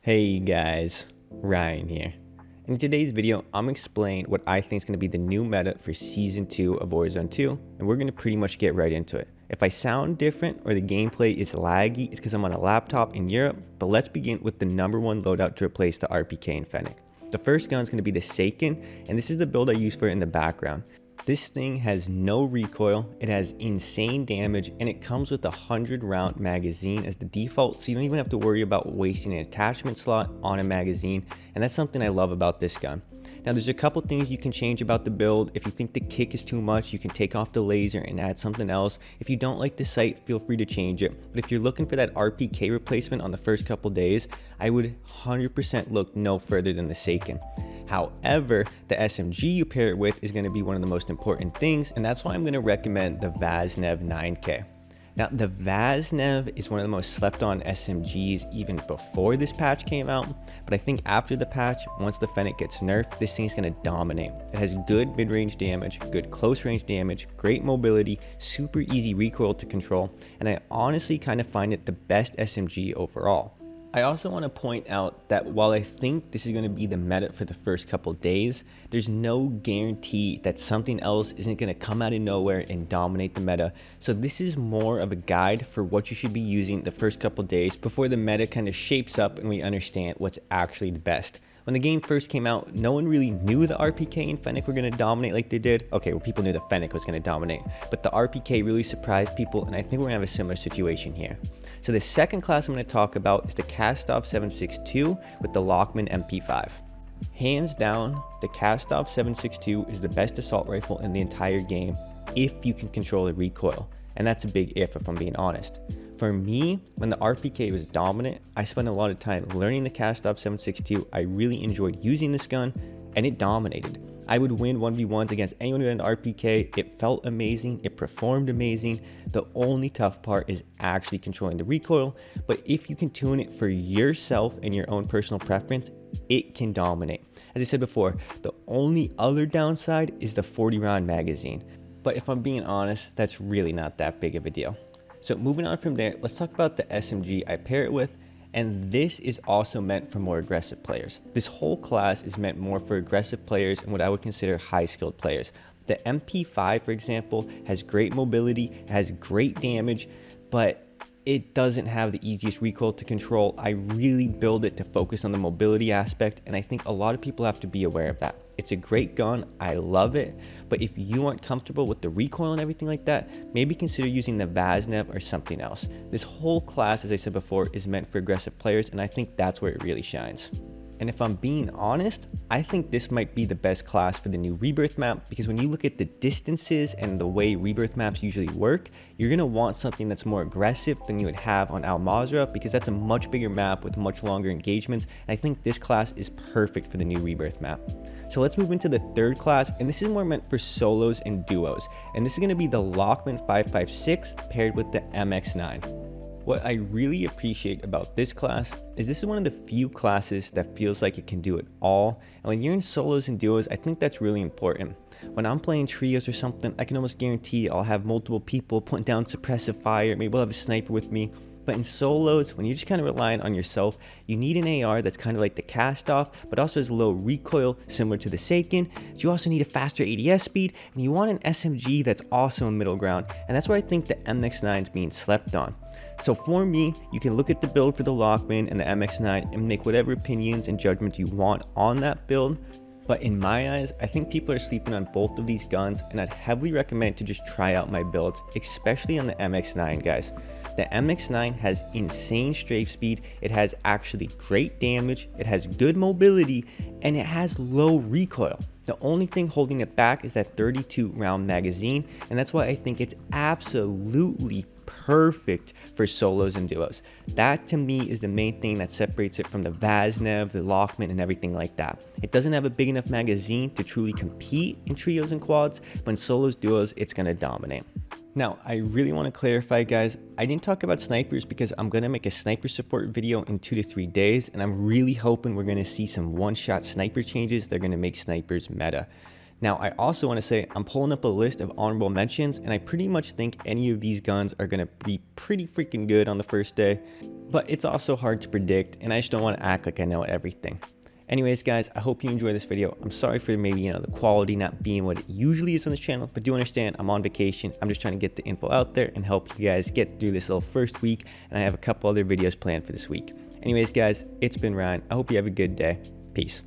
Hey guys, Ryan here. In today's video, I'm going to explain what I think is going to be the new meta for Season 2 of Warzone 2, and we're going to pretty much get right into it. If I sound different or the gameplay is laggy, it's because I'm on a laptop in Europe, but let's begin with the #1 loadout to replace the RPK and Fennec. The first gun is going to be the Seiken, and this is the build I use for it in the background. This thing has no recoil, it has insane damage, and it comes with a 100-round magazine as the default, so you don't even have to worry about wasting an attachment slot on a magazine, and that's something I love about this gun. Now there's a couple things you can change about the build. If you think the kick is too much, you can take off the laser and add something else. If you don't like the sight, feel free to change it. But if you're looking for that RPK replacement on the first couple days, I would 100% look no further than the Seiken. However, the SMG you pair it with is going to be one of the most important things, and that's why I'm going to recommend the Vaznev 9K. Now, the Vaznev is one of the most slept on SMGs even before this patch came out, but I think after the patch, once the Fennec gets nerfed, this thing's going to dominate. It has good mid-range damage, good close-range damage, great mobility, super easy recoil to control, and I honestly kind of find it the best SMG overall. I also want to point out that while I think this is going to be the meta for the first couple days, there's no guarantee that something else isn't going to come out of nowhere and dominate the meta. So this is more of a guide for what you should be using the first couple days before the meta kind of shapes up and we understand what's actually the best. When the game first came out, no one really knew the RPK and Fennec were going to dominate like they did. Okay, well, people knew the Fennec was going to dominate, but the RPK really surprised people, and I think we're going to have a similar situation here. So the second class I'm going to talk about is the Kastov 7.62 with the Lockman MP5. Hands down, the Kastov 7.62 is the best assault rifle in the entire game if you can control the recoil, and that's a big if I'm being honest. For me, when the RPK was dominant, I spent a lot of time learning the Kastov 7.62. I really enjoyed using this gun, and it dominated. I would win 1v1s against anyone who had an RPK. It felt amazing, it performed amazing. The only tough part is actually controlling the recoil, but if you can tune it for yourself and your own personal preference, it can dominate. As I said before, the only other downside is the 40-round magazine, but if I'm being honest, that's really not that big of a deal. So moving on from there, let's talk about the SMG I pair it with, and this is also meant for more aggressive players. This whole class is meant more for aggressive players and what I would consider high-skilled players. The MP5, for example, has great mobility, has great damage, but it doesn't have the easiest recoil to control. I really build it to focus on the mobility aspect, and I think a lot of people have to be aware of that. It's a great gun, I love it, but if you aren't comfortable with the recoil and everything like that, maybe consider using the Vaznev or something else. This whole class, as I said before, is meant for aggressive players, and I think that's where it really shines. And if I'm being honest, I think this might be the best class for the new Rebirth map, because when you look at the distances and the way Rebirth maps usually work, you're going to want something that's more aggressive than you would have on Al Mazrah, because that's a much bigger map with much longer engagements. And I think this class is perfect for the new Rebirth map. So let's move into the third class, and this is more meant for solos and duos. And this is going to be the Lockman 5.56 paired with the MX9. What I really appreciate about this class is this is one of the few classes that feels like it can do it all. And when you're in solos and duos, I think that's really important. When I'm playing trios or something, I can almost guarantee I'll have multiple people putting down suppressive fire. Maybe I'll have a sniper with me. But in solos, when you're just kind of relying on yourself, you need an AR that's kind of like the Kastov, but also has low recoil, similar to the Seiken. You also need a faster ADS speed, and you want an SMG that's also in middle ground. And that's where I think the MX9 is being slept on. So for me, you can look at the build for the Lockman and the MX9 and make whatever opinions and judgments you want on that build. But in my eyes, I think people are sleeping on both of these guns, and I'd heavily recommend to just try out my builds, especially on the MX9, guys. The MX9 has insane strafe speed, it has actually great damage, it has good mobility, and it has low recoil. The only thing holding it back is that 32-round magazine, and that's why I think it's absolutely perfect for solos and duos. That to me is the main thing that separates it from the Vaznev, the Lockman, and everything like that. It doesn't have a big enough magazine to truly compete in trios and quads, but in solos, duos, it's going to dominate. Now, I really want to clarify, guys, I didn't talk about snipers because I'm going to make a sniper support video in 2 to 3 days, and I'm really hoping we're going to see some one-shot sniper changes that are going to make snipers meta. Now, I also want to say I'm pulling up a list of honorable mentions, and I pretty much think any of these guns are going to be pretty freaking good on the first day, but it's also hard to predict, and I just don't want to act like I know everything. Anyways, guys, I hope you enjoy this video. I'm sorry for maybe, the quality not being what it usually is on this channel, but do understand I'm on vacation. I'm just trying to get the info out there and help you guys get through this little first week, and I have a couple other videos planned for this week. Anyways, guys, it's been Ryan. I hope you have a good day. Peace.